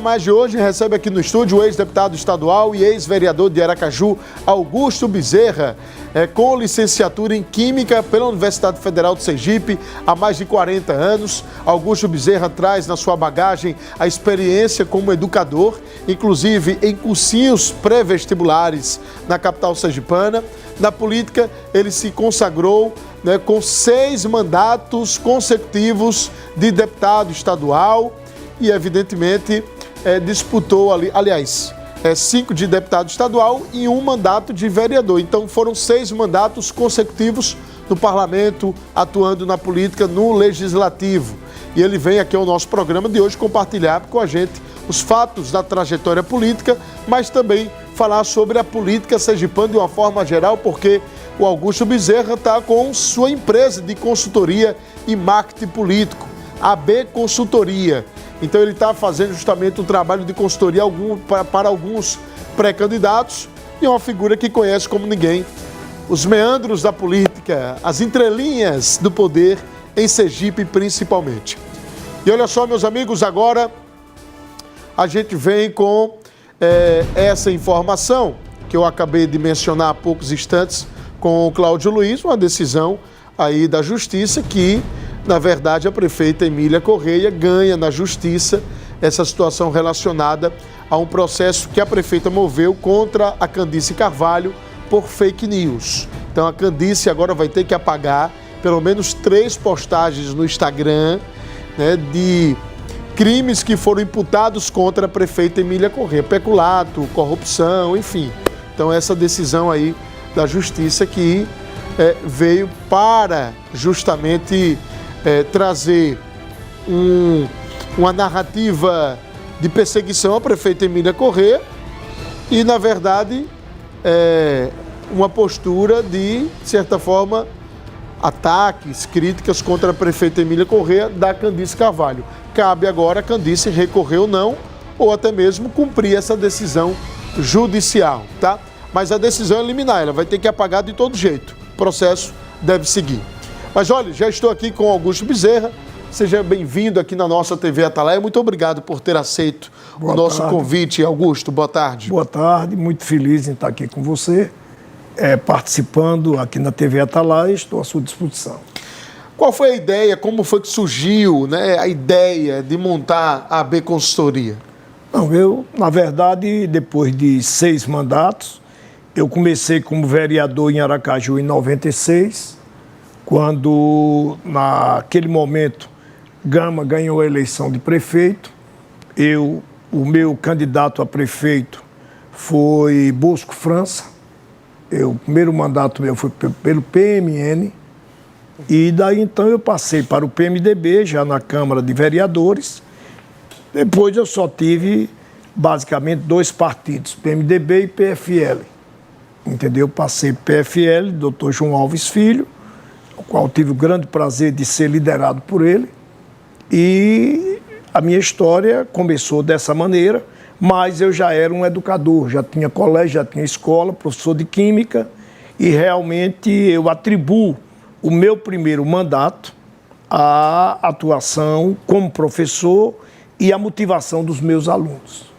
Mais de hoje recebe aqui no estúdio o ex-deputado estadual e ex-vereador de Aracaju, Augusto Bezerra, com licenciatura em Química pela Universidade Federal de Sergipe há mais de 40 anos. Augusto Bezerra traz na sua bagagem a experiência como educador, inclusive em cursinhos pré-vestibulares na capital sergipana. Na política, ele se consagrou com 6 mandatos consecutivos de deputado estadual e, evidentemente, disputou, 5 de deputado estadual e 1 mandato de vereador. Então, foram 6 mandatos consecutivos no parlamento, atuando na política, no legislativo. E ele vem aqui ao nosso programa de hoje compartilhar com a gente os fatos da trajetória política, mas também falar sobre a política sergipana de uma forma geral, porque o Augusto Bezerra está com sua empresa de consultoria e marketing político, AB Consultoria. Então ele está fazendo justamente um trabalho de consultoria para alguns pré-candidatos e uma figura que conhece como ninguém os meandros da política, as entrelinhas do poder em Sergipe principalmente. E olha só, meus amigos, agora a gente vem com essa informação que eu acabei de mencionar há poucos instantes com o Cláudio Luiz, uma decisão aí da Justiça que, na verdade, a prefeita Emília Correia ganha na Justiça essa situação relacionada a um processo que a prefeita moveu contra a Candice Carvalho por fake news. Então a Candice agora vai ter que apagar pelo menos 3 postagens no Instagram, de crimes que foram imputados contra a prefeita Emília Correia, peculato, corrupção, enfim. Então essa decisão aí da Justiça que veio para justamente trazer uma narrativa de perseguição à prefeita Emília Correia e, na verdade, uma postura de certa forma, ataques, críticas contra a prefeita Emília Correia da Candice Carvalho. Cabe agora a Candice recorrer ou não, ou até mesmo cumprir essa decisão judicial, tá? Mas a decisão é liminar, ela vai ter que apagar de todo jeito. O processo deve seguir. Mas olha, já estou aqui com Augusto Bezerra. Seja bem-vindo aqui na nossa TV Atalaia. Muito obrigado por ter aceito o nosso convite, Augusto. Boa tarde. Boa tarde, muito feliz em estar aqui com você, participando aqui na TV Atalaia. Estou à sua disposição. Qual foi a ideia, como foi que surgiu a ideia de montar a AB Consultoria? Não, eu, na verdade, depois de 6 mandatos, eu comecei como vereador em Aracaju em 96, quando, naquele momento, Gama ganhou a eleição de prefeito. O meu candidato a prefeito foi Bosco França. O primeiro mandato meu foi pelo PMN. E daí, então, eu passei para o PMDB, já na Câmara de Vereadores. Depois eu só tive, basicamente, 2 partidos, PMDB e PFL. Entendeu? Passei PFL, Dr. João Alves Filho, o qual tive o grande prazer de ser liderado por ele. E a minha história começou dessa maneira, mas eu já era um educador, já tinha colégio, já tinha escola, professor de Química, e realmente eu atribuo o meu primeiro mandato à atuação como professor e à motivação dos meus alunos.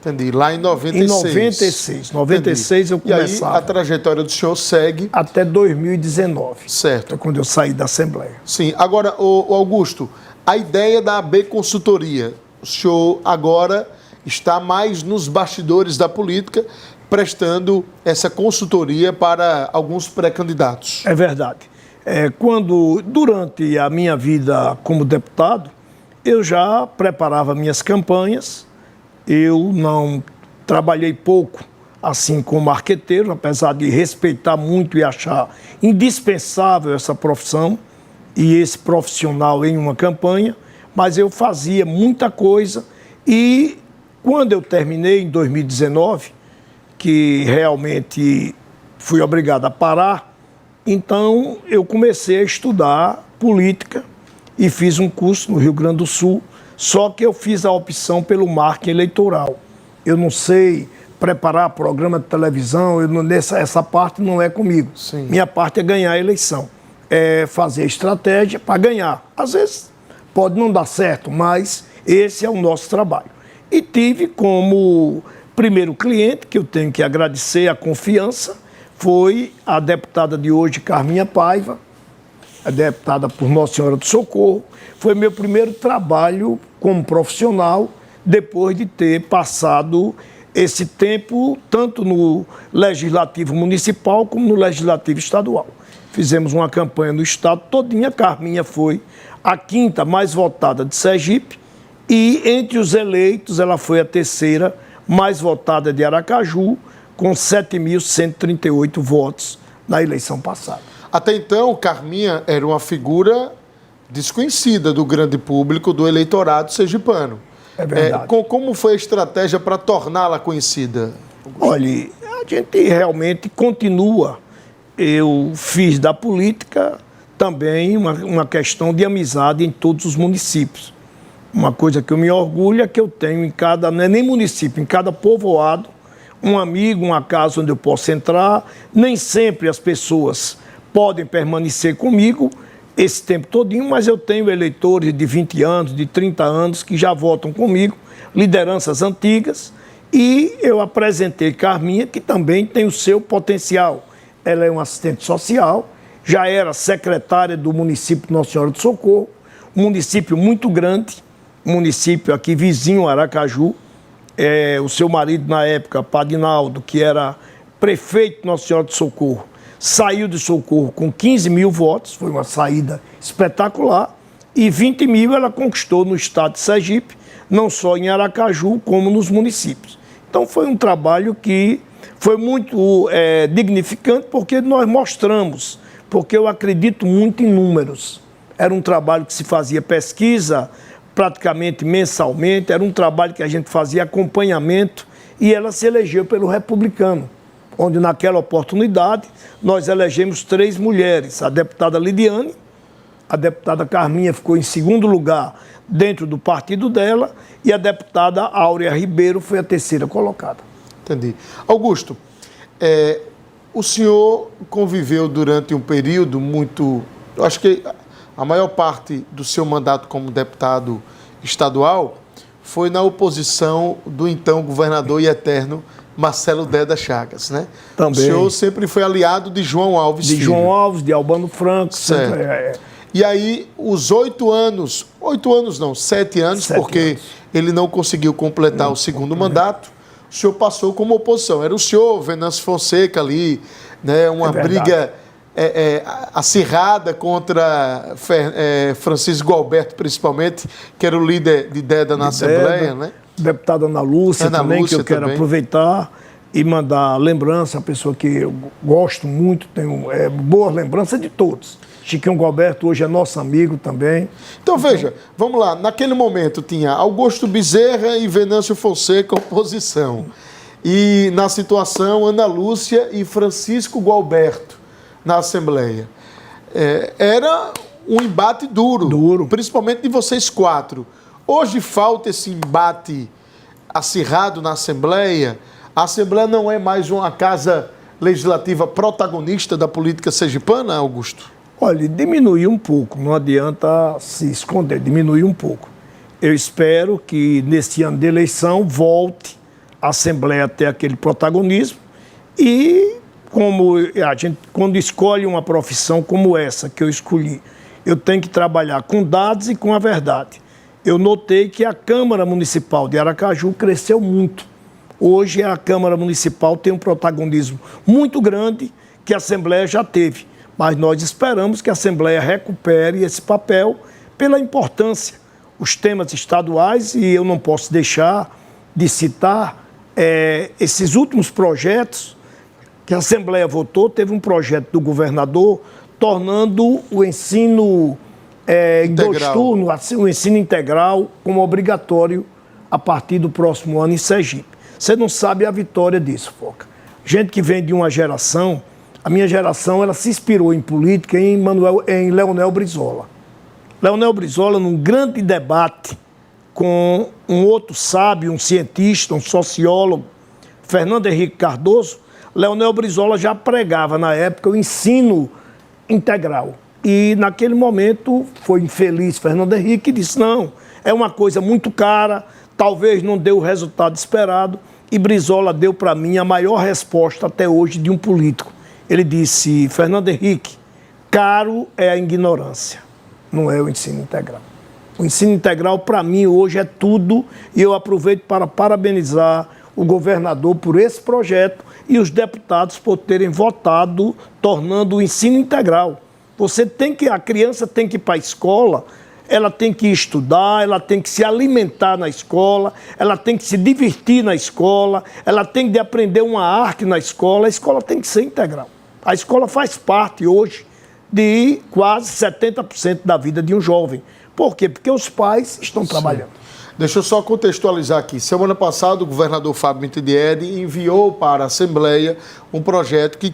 Entendi. Lá em 96. Em 96 eu começava. E aí a trajetória do senhor segue... Até 2019. Certo. Quando eu saí da Assembleia. Sim. Agora, o Augusto, a ideia da AB Consultoria, o senhor agora está mais nos bastidores da política, prestando essa consultoria para alguns pré-candidatos. É verdade. Durante a minha vida como deputado, eu já preparava minhas campanhas. Eu não trabalhei pouco assim como marqueteiro, apesar de respeitar muito e achar indispensável essa profissão e esse profissional em uma campanha, mas eu fazia muita coisa e quando eu terminei em 2019, que realmente fui obrigado a parar, então eu comecei a estudar política e fiz um curso no Rio Grande do Sul. Só que eu fiz a opção pelo marketing eleitoral. Eu não sei preparar programa de televisão, essa parte não é comigo. Sim. Minha parte é ganhar a eleição. É fazer estratégia para ganhar. Às vezes pode não dar certo, mas esse é o nosso trabalho. E tive como primeiro cliente, que eu tenho que agradecer a confiança, foi a deputada de hoje, Carminha Paiva, a deputada por Nossa Senhora do Socorro. Foi meu primeiro trabalho como profissional, depois de ter passado esse tempo tanto no Legislativo Municipal como no Legislativo Estadual. Fizemos uma campanha no estado todinha. Carminha foi a quinta mais votada de Sergipe e entre os eleitos ela foi a terceira mais votada de Aracaju, com 7.138 votos na eleição passada. Até então, Carminha era uma figura desconhecida do grande público do eleitorado sergipano. É verdade. Como foi a estratégia para torná-la conhecida? Olha, a gente realmente continua. Eu fiz da política também uma questão de amizade em todos os municípios. Uma coisa que eu me orgulho é que eu tenho em cada, não é nem município, em cada povoado, um amigo, uma casa onde eu posso entrar. Nem sempre as pessoas podem permanecer comigo esse tempo todinho, mas eu tenho eleitores de 20 anos, de 30 anos, que já votam comigo, lideranças antigas, e eu apresentei Carminha, que também tem o seu potencial. Ela é uma assistente social, já era secretária do município Nossa Senhora do Socorro, um município muito grande, um município aqui vizinho, Aracaju. O seu marido, na época, Padinaldo, que era prefeito de Nossa Senhora do Socorro, saiu de Socorro com 15 mil votos, foi uma saída espetacular, e 20 mil ela conquistou no estado de Sergipe, não só em Aracaju, como nos municípios. Então foi um trabalho que foi muito dignificante, porque nós mostramos, porque eu acredito muito em números. Era um trabalho que se fazia pesquisa praticamente mensalmente, era um trabalho que a gente fazia acompanhamento, e ela se elegeu pelo Republicano, onde naquela oportunidade nós elegemos 3 mulheres, a deputada Lidiane, a deputada Carminha ficou em segundo lugar dentro do partido dela, e a deputada Áurea Ribeiro foi a terceira colocada. Entendi. Augusto, o senhor conviveu durante um período muito... Eu acho que a maior parte do seu mandato como deputado estadual foi na oposição do então governador e eterno Marcelo Deda Chagas, né? Também. O senhor sempre foi aliado de João Alves De Filho. João Alves, de Albano Franco. Certo. Sempre, E aí, os 7 anos, porque anos. ele não conseguiu completar o segundo mandato, o senhor passou como oposição. Era o senhor, Venâncio Fonseca ali, né? Uma briga acirrada contra Francisco Gualberto, principalmente, que era o líder de Deda na Assembleia, né? Deputada Ana Lúcia também, Lúcia que eu quero também. aproveitar e mandar lembrança, a pessoa que eu gosto muito, tenho boas lembranças de todos. Chiquinho Gualberto hoje é nosso amigo também. Então, veja, vamos lá. Naquele momento tinha Augusto Bezerra e Venâncio Fonseca, oposição. E na situação, Ana Lúcia e Francisco Gualberto na Assembleia. Era um embate duro, principalmente de vocês 4. Hoje falta esse embate acirrado na Assembleia. A Assembleia não é mais uma casa legislativa protagonista da política sergipana, Augusto? Olha, diminuiu um pouco, não adianta se esconder, diminuiu um pouco. Eu espero que neste ano de eleição volte a Assembleia a ter aquele protagonismo e, como a gente, quando escolhe uma profissão como essa que eu escolhi, eu tenho que trabalhar com dados e com a verdade. Eu notei que a Câmara Municipal de Aracaju cresceu muito. Hoje a Câmara Municipal tem um protagonismo muito grande que a Assembleia já teve. Mas nós esperamos que a Assembleia recupere esse papel pela importância. Os temas estaduais, e eu não posso deixar de citar esses últimos projetos que a Assembleia votou. Teve um projeto do governador tornando o ensino em 2 turnos, o ensino integral, como obrigatório a partir do próximo ano em Sergipe. Você não sabe a vitória disso, Foca. Gente que vem de uma geração... A minha geração, ela se inspirou em política em Leonel Brizola. Leonel Brizola, num grande debate com um outro sábio, um cientista, um sociólogo, Fernando Henrique Cardoso, Leonel Brizola já pregava, na época, o ensino integral. E, naquele momento, foi infeliz Fernando Henrique e disse, não, é uma coisa muito cara, talvez não deu o resultado esperado, e Brizola deu para mim a maior resposta até hoje de um político. Ele disse: Fernando Henrique, caro é a ignorância, não é o ensino integral. O ensino integral, para mim, hoje é tudo, e eu aproveito para parabenizar o governador por esse projeto e os deputados por terem votado, tornando o ensino integral. A criança tem que ir para a escola, ela tem que estudar, ela tem que se alimentar na escola, ela tem que se divertir na escola, ela tem que aprender uma arte na escola, a escola tem que ser integral. A escola faz parte hoje de quase 70% da vida de um jovem. Por quê? Porque os pais estão trabalhando. Deixa eu só contextualizar aqui. Semana passada, o governador Fábio Mitidieri enviou para a Assembleia um projeto que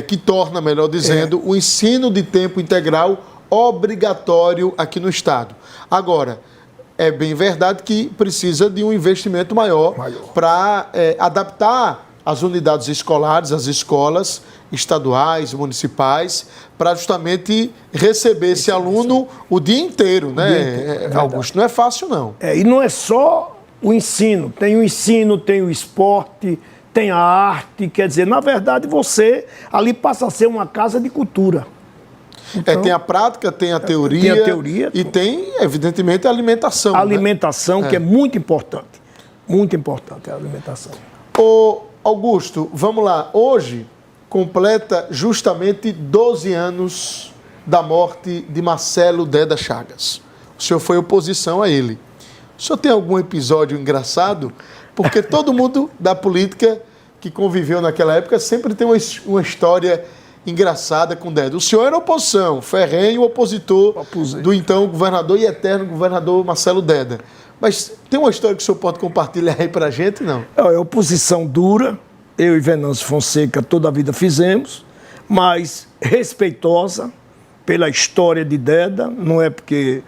que torna, melhor dizendo, o ensino de tempo integral obrigatório aqui no Estado. Agora, é bem verdade que precisa de um investimento maior. Para adaptar as unidades escolares, as escolas estaduais, municipais, para justamente receber esse aluno o dia inteiro, né, Augusto? Não é fácil, não. E não é só o ensino. Tem o ensino, tem o esporte, tem a arte. Quer dizer, na verdade, você ali passa a ser uma casa de cultura. Então, tem a prática, tem a teoria, e tem, evidentemente, a alimentação. A alimentação, né? Que é muito importante. Muito importante a alimentação. Ô, Augusto, vamos lá. Hoje completa justamente 12 anos da morte de Marcelo Deda Chagas. O senhor foi oposição a ele. O senhor tem algum episódio engraçado? Porque todo mundo da política que conviveu naquela época sempre tem uma história engraçada com Deda. O senhor era oposição, ferrenho opositor do então governador e eterno governador Marcelo Deda. Mas tem uma história que o senhor pode compartilhar aí pra gente, não? É oposição dura, eu e Venâncio Fonseca toda a vida fizemos, mas respeitosa pela história de Deda, não é porque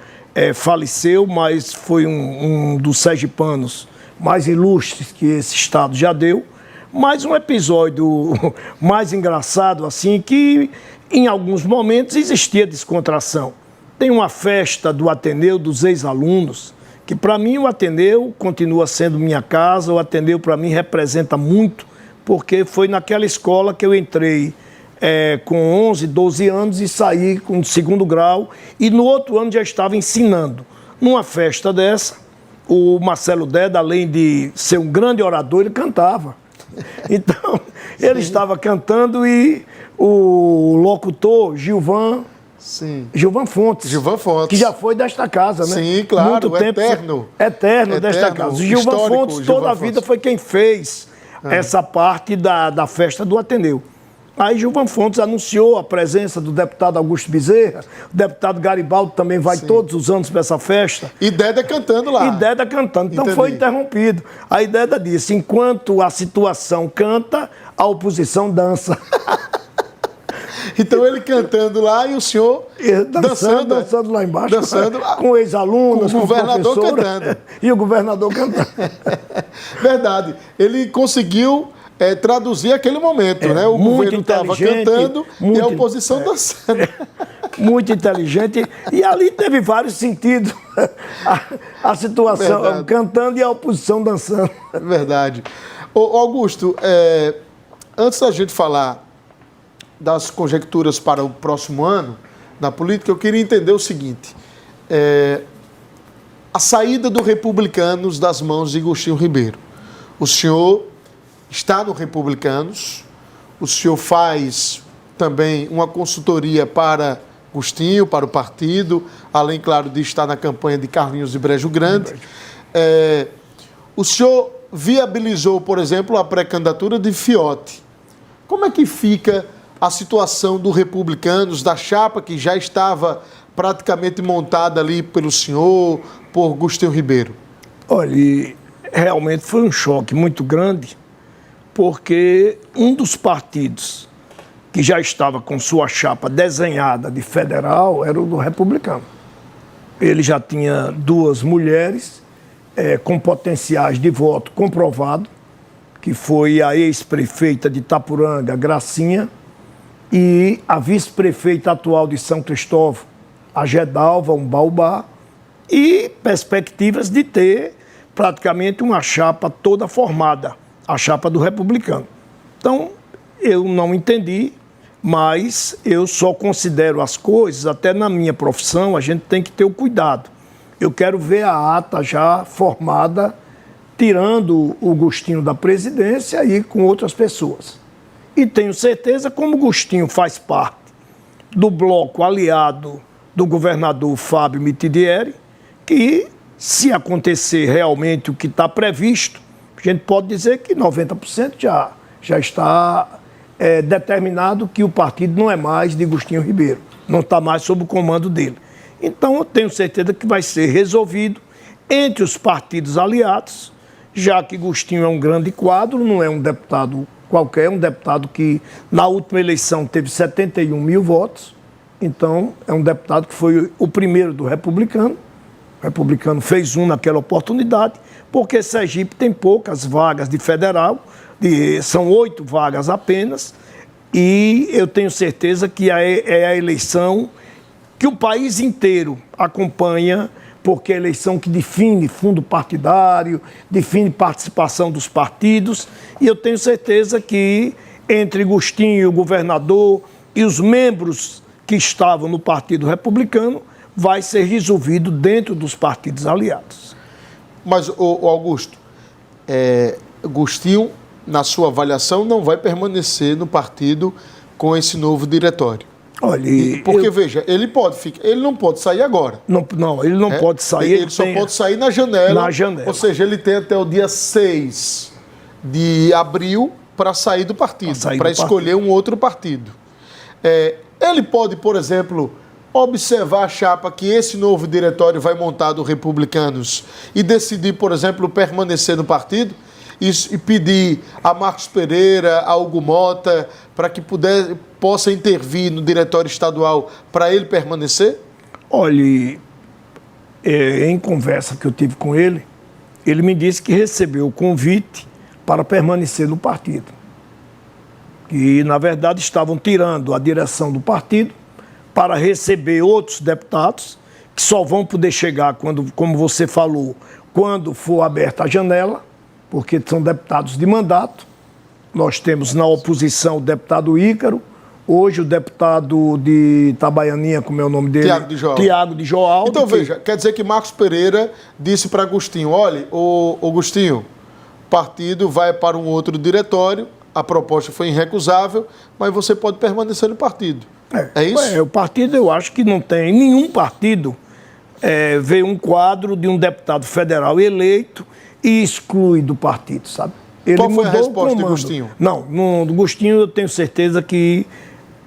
faleceu, mas foi um dos sergipanos mais ilustres que esse estado já deu. Mas um episódio mais engraçado, assim, que em alguns momentos existia descontração. Tem uma festa do Ateneu, dos ex-alunos, que para mim o Ateneu continua sendo minha casa, o Ateneu para mim representa muito, porque foi naquela escola que eu entrei com 11, 12 anos e saí com o 2º grau, e no outro ano já estava ensinando. Numa festa dessa, o Marcelo Deda, além de ser um grande orador, ele cantava. Então, ele estava cantando e o locutor Gilvan Fontes, que já foi desta casa, né? Sim, claro, muito tempo, eterno desta casa. O Gilvan Fontes, toda a vida, foi quem fez essa parte da festa do Ateneu. Aí Gilvan Fontes anunciou a presença do deputado Augusto Bezerra, o deputado Garibaldo também vai todos os anos para essa festa. E Deda cantando lá. Então foi interrompido. Aí Deda disse: enquanto a situação canta, a oposição dança. Então ele cantando lá e o senhor dançando lá embaixo, com ex-alunos, com o governador cantando. E o governador cantando. Verdade. Ele conseguiu traduzir aquele momento, né? O governo estava cantando e a oposição dançando. Muito inteligente. E ali teve vários sentidos. A situação cantando e a oposição dançando. Verdade. Ô, Augusto, antes da gente falar das conjecturas para o próximo ano na política, eu queria entender o seguinte. A saída do Republicanos das mãos de Agostinho Ribeiro. O senhor está no Republicanos, o senhor faz também uma consultoria para Agostinho, para o partido, além, claro, de estar na campanha de Carlinhos de Brejo Grande. O senhor viabilizou, por exemplo, a pré-candidatura de Fiote. Como é que fica a situação do Republicanos, da chapa que já estava praticamente montada ali pelo senhor, por Agostinho Ribeiro? Olha, realmente foi um choque muito grande, porque um dos partidos que já estava com sua chapa desenhada de federal era o do Republicano. Ele já tinha 2 mulheres com potenciais de voto comprovado, que foi a ex-prefeita de Itapuranga, Gracinha, e a vice-prefeita atual de São Cristóvão, a Gedalva Umbaubá, e perspectivas de ter praticamente uma chapa toda formada, a chapa do Republicano. Então, eu não entendi, mas eu só considero as coisas, até na minha profissão, a gente tem que ter o cuidado. Eu quero ver a ata já formada, tirando o Gustinho da presidência e com outras pessoas. E tenho certeza, como o Gustinho faz parte do bloco aliado do governador Fábio Mitidieri, que se acontecer realmente o que está previsto, a gente pode dizer que 90% já está determinado que o partido não é mais de Gustinho Ribeiro, não está mais sob o comando dele. Então eu tenho certeza que vai ser resolvido entre os partidos aliados, já que Gustinho é um grande quadro, não é um deputado qualquer, um deputado que na última eleição teve 71 mil votos, então é um deputado que foi o primeiro do Republicano. O Republicano fez naquela oportunidade, porque Sergipe tem poucas vagas de federal, são 8 vagas apenas, e eu tenho certeza que é a eleição que o país inteiro acompanha, porque é a eleição que define fundo partidário, define participação dos partidos, e eu tenho certeza que entre Gustinho e o governador e os membros que estavam no Partido Republicano, vai ser resolvido dentro dos partidos aliados. Mas, o Augusto, Gustinho, na sua avaliação, não vai permanecer no partido com esse novo diretório. Olha, porque, veja, ele não pode sair agora. Não, ele não pode sair. Ele só pode sair na janela. Na janela. Ou seja, ele tem até o dia 6 de abril para sair do partido, para escolher um outro partido. Ele pode, por exemplo, observar a chapa que esse novo diretório vai montar do Republicanos e decidir, por exemplo, permanecer no partido e pedir a Marcos Pereira, a Hugo Mota, para que possa intervir no diretório estadual para ele permanecer? Olha, em conversa que eu tive com ele, ele me disse que recebeu o convite para permanecer no partido. E, na verdade, estavam tirando a direção do partido para receber outros deputados que só vão poder chegar, como você falou, quando for aberta a janela, porque são deputados de mandato. Nós temos na oposição o deputado Ícaro, hoje o deputado de Itabaianinha, como é o nome dele? Tiago de Joaldo. Então, veja, quer dizer que Marcos Pereira disse para Agostinho, olha, o Agostinho, o partido vai para um outro diretório, a proposta foi irrecusável, mas você pode permanecer no partido. É isso? O partido, eu acho que não tem nenhum partido vê um quadro de um deputado federal eleito e exclui do partido, sabe? Qual foi a resposta de Agostinho? Não, do Agostinho eu tenho certeza que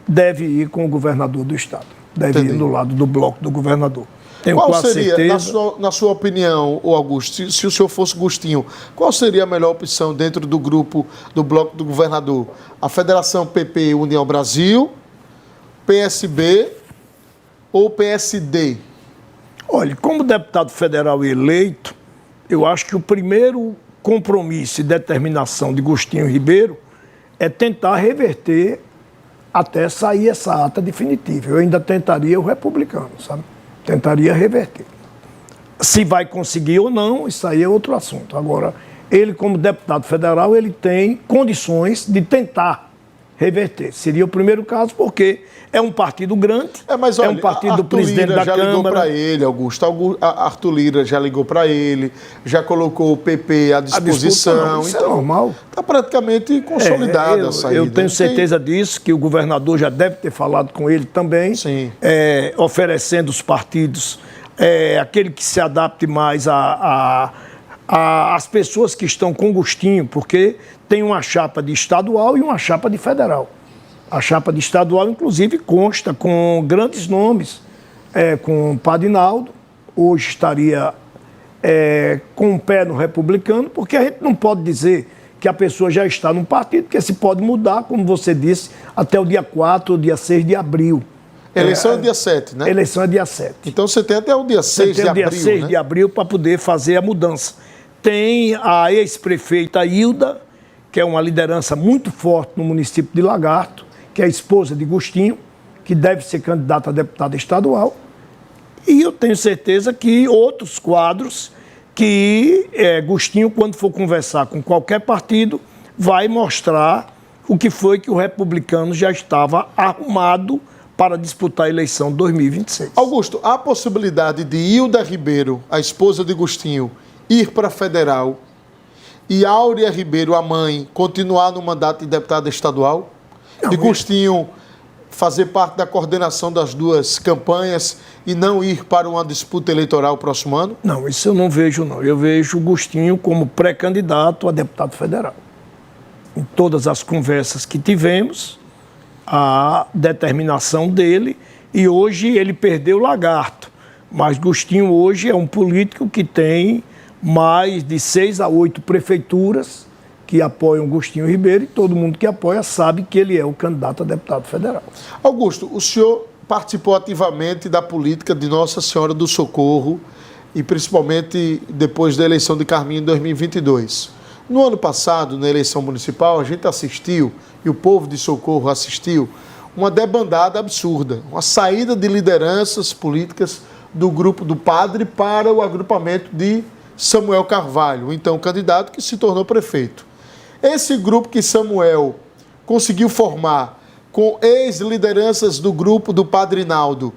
deve ir com o governador do estado. Deve ir do lado do bloco do governador. Tenho qual seria, certeza... na sua opinião, Augusto, se o senhor fosse Agostinho, qual seria a melhor opção dentro do grupo do bloco do governador? A Federação PP União Brasil, PSB ou PSD? Olha, como deputado federal eleito, eu acho que o primeiro compromisso e determinação de Gustinho Ribeiro é tentar reverter até sair essa ata definitiva. Eu ainda tentaria o Republicano, sabe? Tentaria reverter. Se vai conseguir ou não, isso aí é outro assunto. Agora, ele como deputado federal, ele tem condições de tentar reverter. Seria o primeiro caso, porque é um partido grande, mas olha, é um partido do presidente da Câmara. já ligou para ele, Augusto. Arthur Lira já ligou para ele, já colocou o PP à disposição. Isso então, é normal. Está praticamente consolidada a saída. Eu tenho certeza disso, que o governador já deve ter falado com ele também, oferecendo os partidos, aquele que se adapte mais às pessoas que estão com Gustinho, porque tem uma chapa de estadual e uma chapa de federal. A chapa de estadual, inclusive, consta com grandes nomes, com o Padinaldo, hoje estaria com o pé no Republicano, porque a gente não pode dizer que a pessoa já está num partido, porque se pode mudar, como você disse, até o dia 4 ou dia 6 de abril. Eleição é dia 7, né? Eleição é dia 7. Então você tem até o dia 6 de abril, dia 6 de abril para poder fazer a mudança. Tem a ex-prefeita Hilda, que é uma liderança muito forte no município de Lagarto, que é a esposa de Gustinho, que deve ser candidata a deputada estadual. E eu tenho certeza que outros quadros que Agostinho, quando for conversar com qualquer partido, vai mostrar o que foi que o republicano já estava arrumado para disputar a eleição de 2026. Augusto, há a possibilidade de Hilda Ribeiro, a esposa de Agostinho, ir para a federal e Áurea Ribeiro, a mãe, continuar no mandato de deputada estadual? Não, e Agostinho fazer parte da coordenação das duas campanhas e não ir para uma disputa eleitoral próximo ano? Não, isso eu não vejo, não. Eu vejo Agostinho como pré-candidato a deputado federal. Em todas as conversas que tivemos, a determinação dele, e hoje ele perdeu o lagarto. Mas Agostinho hoje é um político que tem mais de 6 a 8 prefeituras que apoiam Agostinho Ribeiro, e todo mundo que apoia sabe que ele é o candidato a deputado federal. Augusto, o senhor participou ativamente da política de Nossa Senhora do Socorro e principalmente depois da eleição de Carminho em 2022. No ano passado, na eleição municipal, a gente assistiu, e o povo de Socorro assistiu, uma debandada absurda, uma saída de lideranças políticas do grupo do padre para o agrupamento de Samuel Carvalho, então candidato que se tornou prefeito. Esse grupo que Samuel conseguiu formar com ex-lideranças do grupo do Padre Naldo,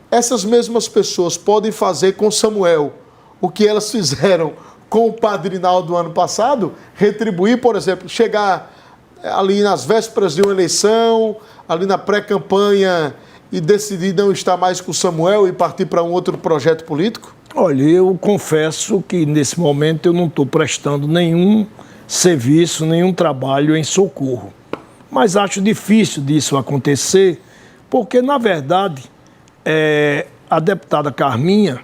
essas mesmas pessoas podem fazer com Samuel o que elas fizeram com o Padre Naldo ano passado? Retribuir, por exemplo, chegar ali nas vésperas de uma eleição, ali na pré-campanha e decidir não estar mais com Samuel e partir para um outro projeto político? Olha, eu confesso que nesse momento eu não estou prestando nenhum serviço, nenhum trabalho em Socorro. Mas acho difícil disso acontecer, porque, na verdade, a deputada Carminha,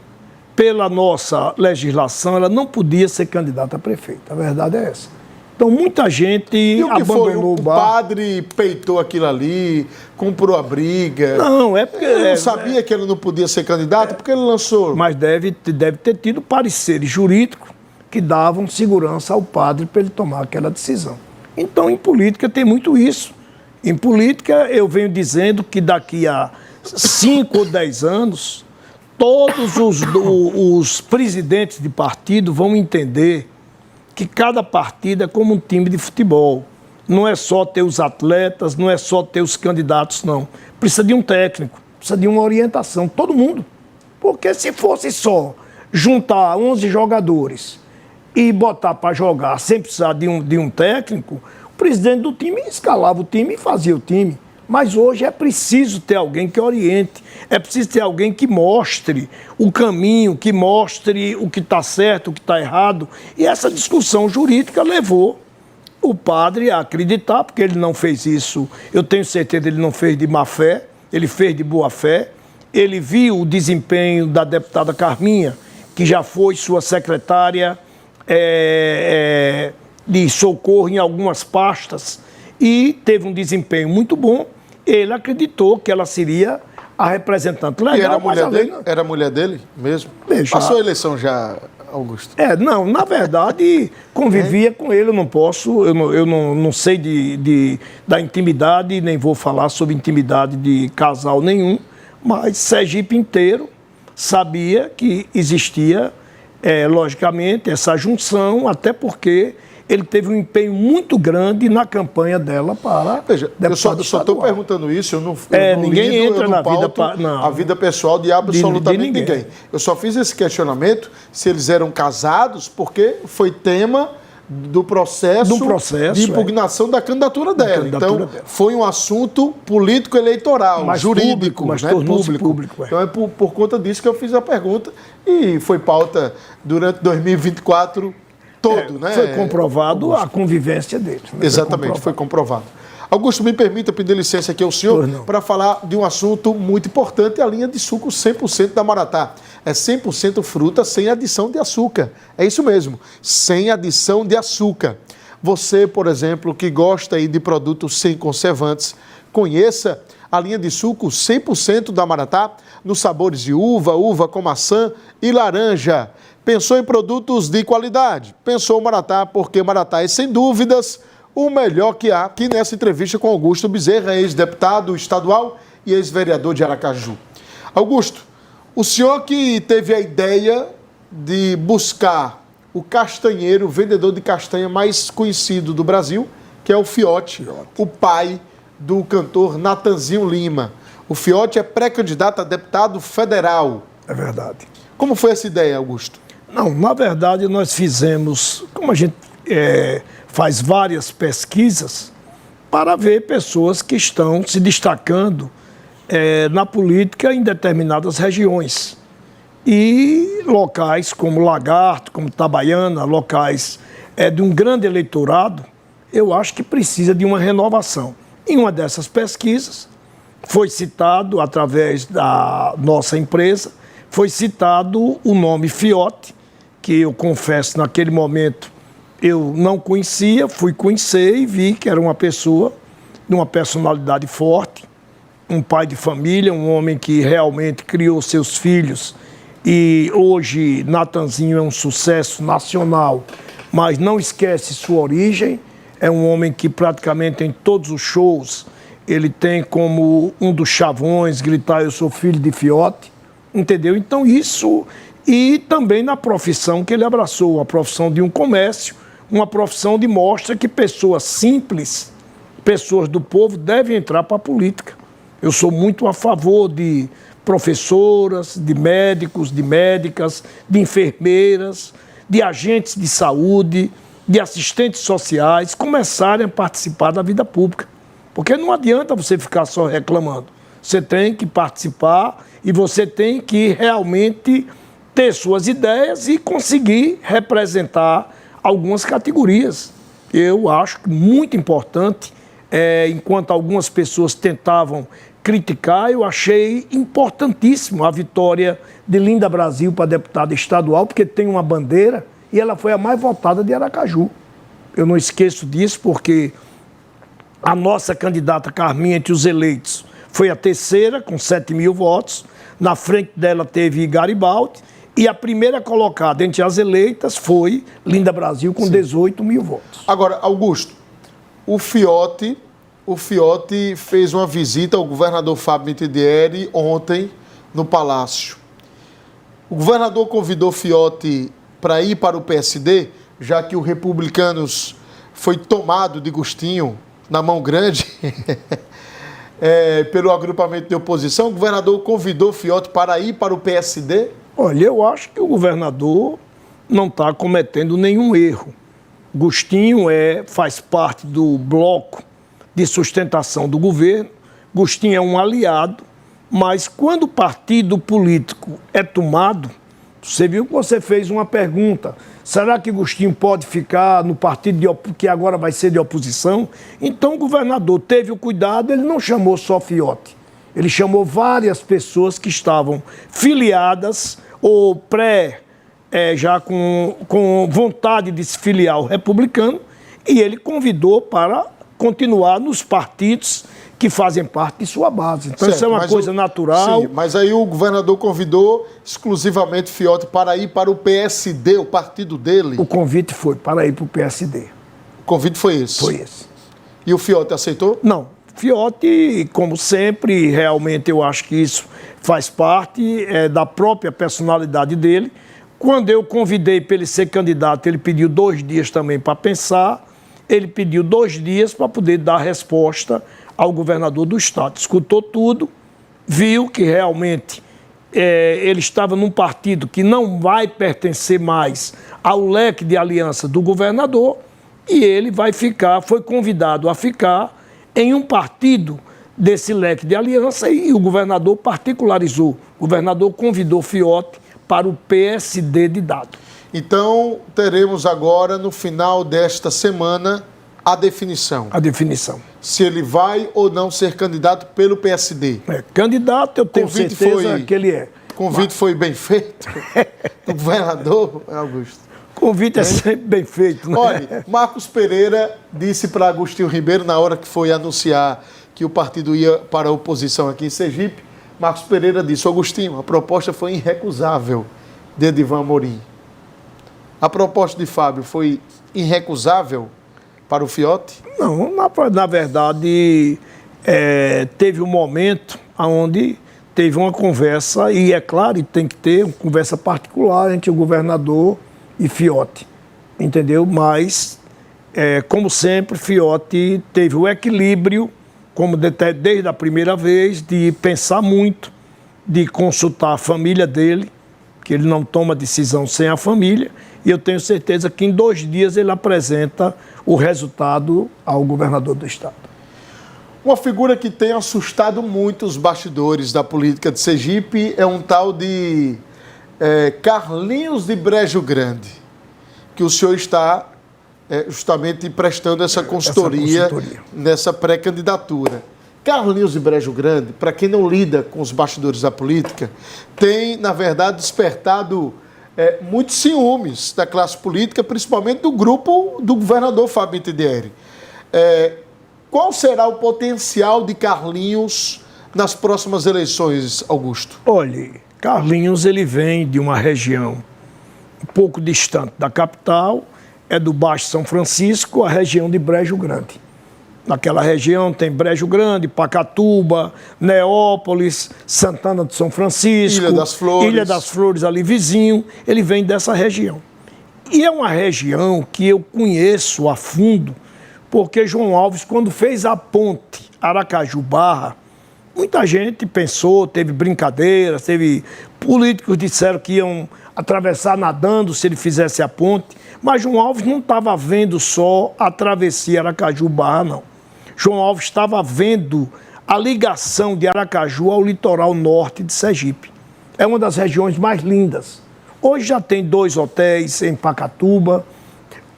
pela nossa legislação, ela não podia ser candidata a prefeita. A verdade é essa. Então, muita gente abandonou o bar. O padre peitou aquilo ali, comprou a briga. Não, é porque... Ele não sabia que ele não podia ser candidato, porque ele lançou. Mas deve ter tido pareceres jurídicos que davam segurança ao padre para ele tomar aquela decisão. Então, em política tem muito isso. Em política, eu venho dizendo que daqui a 5 ou 10 anos, todos os presidentes de partido vão entender que cada partido é como um time de futebol. Não é só ter os atletas, não é só ter os candidatos, não. Precisa de um técnico, precisa de uma orientação, todo mundo. Porque se fosse só juntar 11 jogadores e botar para jogar sem precisar de um técnico, o presidente do time escalava o time e fazia o time. Mas hoje é preciso ter alguém que oriente, é preciso ter alguém que mostre o caminho, que mostre o que está certo, o que está errado. E essa discussão jurídica levou o padre a acreditar, porque ele não fez isso, eu tenho certeza que ele não fez de má fé, ele fez de boa fé. Ele viu o desempenho da deputada Carminha, que já foi sua secretária de socorro em algumas pastas, e teve um desempenho muito bom. Ele acreditou que ela seria a representante legal. E era mulher dele? Era mulher dele mesmo? Passou a eleição já, Augusto? Não, na verdade, convivia com ele, eu não posso, eu não sei da intimidade, nem vou falar sobre intimidade de casal nenhum, mas Sergipe inteiro sabia que existia, logicamente, essa junção, até porque ele teve um empenho muito grande na campanha dela para... Veja, eu só estou perguntando isso, eu não ninguém lido, entra na vida... a vida pessoal de absolutamente ninguém. Eu só fiz esse questionamento se eles eram casados, porque foi tema do processo de impugnação da candidatura dela. Então, foi um assunto político-eleitoral, mas jurídico, mas né? público. Então, é por conta disso que eu fiz a pergunta e foi pauta durante 2024 todo, né? Foi comprovado a convivência deles. Né? Exatamente, foi comprovado. Augusto, me permita pedir licença aqui ao senhor para falar de um assunto muito importante, a linha de suco 100% da Maratá. É 100% fruta sem adição de açúcar. É isso mesmo, sem adição de açúcar. Você, por exemplo, que gosta aí de produtos sem conservantes, conheça a linha de suco 100% da Maratá, nos sabores de uva com maçã e laranja. Pensou em produtos de qualidade? Pensou Maratá, porque Maratá é, sem dúvidas, o melhor que há. Aqui nessa entrevista com Augusto Bezerra, ex-deputado estadual e ex-vereador de Aracaju. Augusto, o senhor que teve a ideia de buscar o castanheiro, o vendedor de castanha mais conhecido do Brasil, que é o Fiote, o pai do cantor Natanzinho Lima. O Fiote é pré-candidato a deputado federal. É verdade. Como foi essa ideia, Augusto? Não, na verdade nós fizemos, como a gente faz várias pesquisas, para ver pessoas que estão se destacando na política em determinadas regiões. E locais como Lagarto, como Itabaiana, locais de um grande eleitorado, eu acho que precisa de uma renovação. Em uma dessas pesquisas, foi citado, através da nossa empresa, foi citado o nome Fiote, que eu confesso, naquele momento, eu não conhecia, fui conhecer e vi que era uma pessoa de uma personalidade forte, um pai de família, um homem que realmente criou seus filhos e hoje Natanzinho é um sucesso nacional, mas não esquece sua origem, é um homem que praticamente em todos os shows ele tem como um dos chavões gritar eu sou filho de Fiote, entendeu? Então isso, e também na profissão que ele abraçou, a profissão de um comércio, uma profissão de mostra que pessoas simples, pessoas do povo devem entrar para a política. Eu sou muito a favor de professoras, de médicos, de médicas, de enfermeiras, de agentes de saúde, de assistentes sociais começarem a participar da vida pública. Porque não adianta você ficar só reclamando. Você tem que participar e você tem que realmente ter suas ideias e conseguir representar algumas categorias. Eu acho muito importante, enquanto algumas pessoas tentavam criticar, eu achei importantíssimo a vitória de Linda Brasil para deputada estadual, porque tem uma bandeira e ela foi a mais votada de Aracaju. Eu não esqueço disso, porque a nossa candidata Carminha, entre os eleitos, foi a terceira, com 7 mil votos. Na frente dela teve Garibaldi. E a primeira colocada entre as eleitas foi Linda Brasil, com 18 mil votos. Agora, Augusto, o Fiote fez uma visita ao governador Fábio Mitidieri ontem no Palácio. O governador convidou Fiote para ir para o PSD, já que o Republicanos foi tomado de gostinho na mão grande pelo agrupamento de oposição. O governador convidou Fiote para ir para o PSD? Olha, eu acho que o governador não está cometendo nenhum erro. Gostinho faz parte do bloco de sustentação do governo. Gostinho é um aliado, mas quando o partido político é tomado, você viu que você fez uma pergunta, será que Gostinho pode ficar no partido que agora vai ser de oposição? Então o governador teve o cuidado, ele não chamou só Fiote, ele chamou várias pessoas que estavam filiadas ou já com vontade de se filiar ao republicano, e ele convidou para continuar nos partidos que fazem parte de sua base. Então certo, isso é uma coisa natural. Sim, mas aí o governador convidou exclusivamente Fiote para ir para o PSD, o partido dele. O convite foi para ir para o PSD. O convite foi esse? Foi esse. E o Fiote aceitou? Não. Fiote, como sempre, realmente eu acho que isso faz parte da própria personalidade dele. Quando eu convidei para ele ser candidato, ele pediu 2 dias também para pensar. Ele pediu 2 dias para poder dar resposta ao governador do estado. Escutou tudo, viu que realmente ele estava num partido que não vai pertencer mais ao leque de aliança do governador e ele foi convidado a ficar em um partido desse leque de aliança e o governador particularizou. O governador convidou Fiote para o PSD de Dado. Então, teremos agora, no final desta semana, a definição. A definição. Se ele vai ou não ser candidato pelo PSD. Candidato, eu tenho certeza que ele é. O convite foi bem feito do governador, Augusto. O convite é sempre bem feito, né? Olha, Marcos Pereira disse para Agostinho Ribeiro, na hora que foi anunciar que o partido ia para a oposição aqui em Sergipe, Marcos Pereira disse, Agostinho, a proposta foi irrecusável de Edivan Amorim. A proposta de Fábio foi irrecusável para o Fiote? Não, na verdade, teve um momento onde teve uma conversa, e é claro, tem que ter uma conversa particular entre o governador e Fiote, entendeu? Mas, como sempre, Fiote teve o equilíbrio, como desde a primeira vez, de pensar muito, de consultar a família dele, que ele não toma decisão sem a família, e eu tenho certeza que em 2 dias ele apresenta o resultado ao governador do estado. Uma figura que tem assustado muito os bastidores da política de Sergipe é um tal de Carlinhos de Brejo Grande, que o senhor está justamente prestando essa consultoria nessa pré-candidatura. Carlinhos de Brejo Grande, para quem não lida com os bastidores da política, tem, na verdade, despertado muitos ciúmes da classe política, principalmente do grupo do governador Fábio Mitidieri. Qual será o potencial de Carlinhos nas próximas eleições, Augusto? Olha, Carlinhos ele vem de uma região um pouco distante da capital, é do Baixo São Francisco, a região de Brejo Grande. Naquela região tem Brejo Grande, Pacatuba, Neópolis, Santana de São Francisco, Ilha das Flores ali vizinho, ele vem dessa região. E é uma região que eu conheço a fundo, porque João Alves, quando fez a ponte Aracaju-Barra, muita gente pensou, teve brincadeiras, teve políticos que disseram que iam atravessar nadando se ele fizesse a ponte, mas João Alves não estava vendo só a travessia Aracaju-Barra, não. João Alves estava vendo a ligação de Aracaju ao litoral norte de Sergipe. É uma das regiões mais lindas. Hoje já tem 2 hotéis em Pacatuba.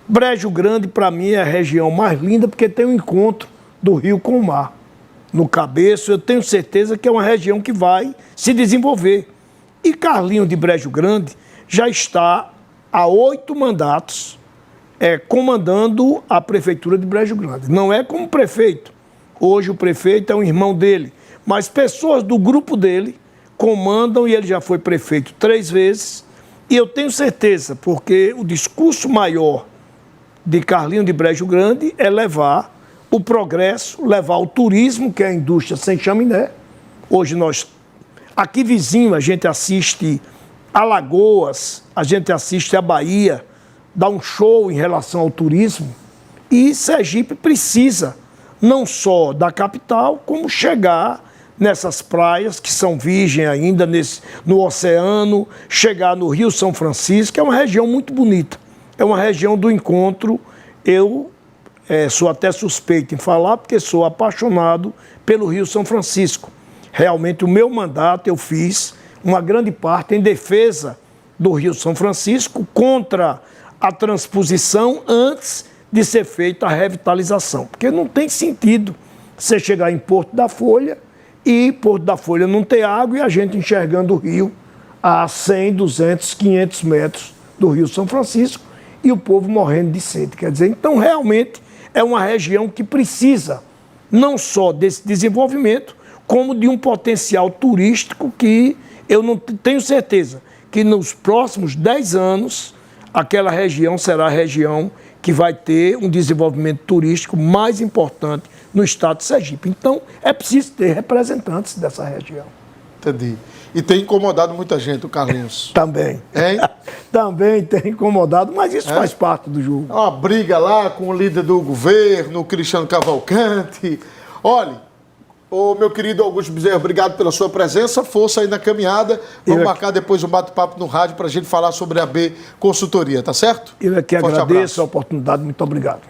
Brejo Grande, para mim, é a região mais linda porque tem um encontro do rio com o mar. No Cabeço, eu tenho certeza que é uma região que vai se desenvolver. E Carlinho de Brejo Grande já está há 8 mandatos comandando a prefeitura de Brejo Grande. Não é como prefeito. Hoje o prefeito é um irmão dele. Mas pessoas do grupo dele comandam e ele já foi prefeito 3 vezes. E eu tenho certeza, porque o discurso maior de Carlinho de Brejo Grande é levar o progresso, levar o turismo, que é a indústria sem chaminé. Hoje nós, aqui vizinho, a gente assiste Alagoas, a gente assiste a Bahia, dá um show em relação ao turismo. E Sergipe precisa não só da capital, como chegar nessas praias que são virgens ainda, no oceano, chegar no Rio São Francisco, que é uma região muito bonita. É uma região do encontro. Eu sou até suspeito em falar, porque sou apaixonado pelo Rio São Francisco. Realmente, o meu mandato eu fiz uma grande parte em defesa do Rio São Francisco, contra a transposição antes de ser feita a revitalização. Porque não tem sentido você chegar em Porto da Folha e Porto da Folha não ter água e a gente enxergando o rio a 100, 200, 500 metros do Rio São Francisco e o povo morrendo de sede. Quer dizer, então realmente é uma região que precisa não só desse desenvolvimento, como de um potencial turístico que eu não tenho certeza que nos próximos 10 anos aquela região será a região que vai ter um desenvolvimento turístico mais importante no estado de Sergipe. Então, é preciso ter representantes dessa região. Entendi. E tem incomodado muita gente, o Carlinhos. Também. Hein? Também tem incomodado, mas isso faz parte do jogo. Uma briga lá com o líder do governo, o Cristiano Cavalcante. Olha, meu querido Augusto Bezerra, obrigado pela sua presença, força aí na caminhada. Vamos marcar depois um bate-papo no rádio para a gente falar sobre a AB Consultoria, tá certo? Eu é que agradeço a oportunidade, muito obrigado.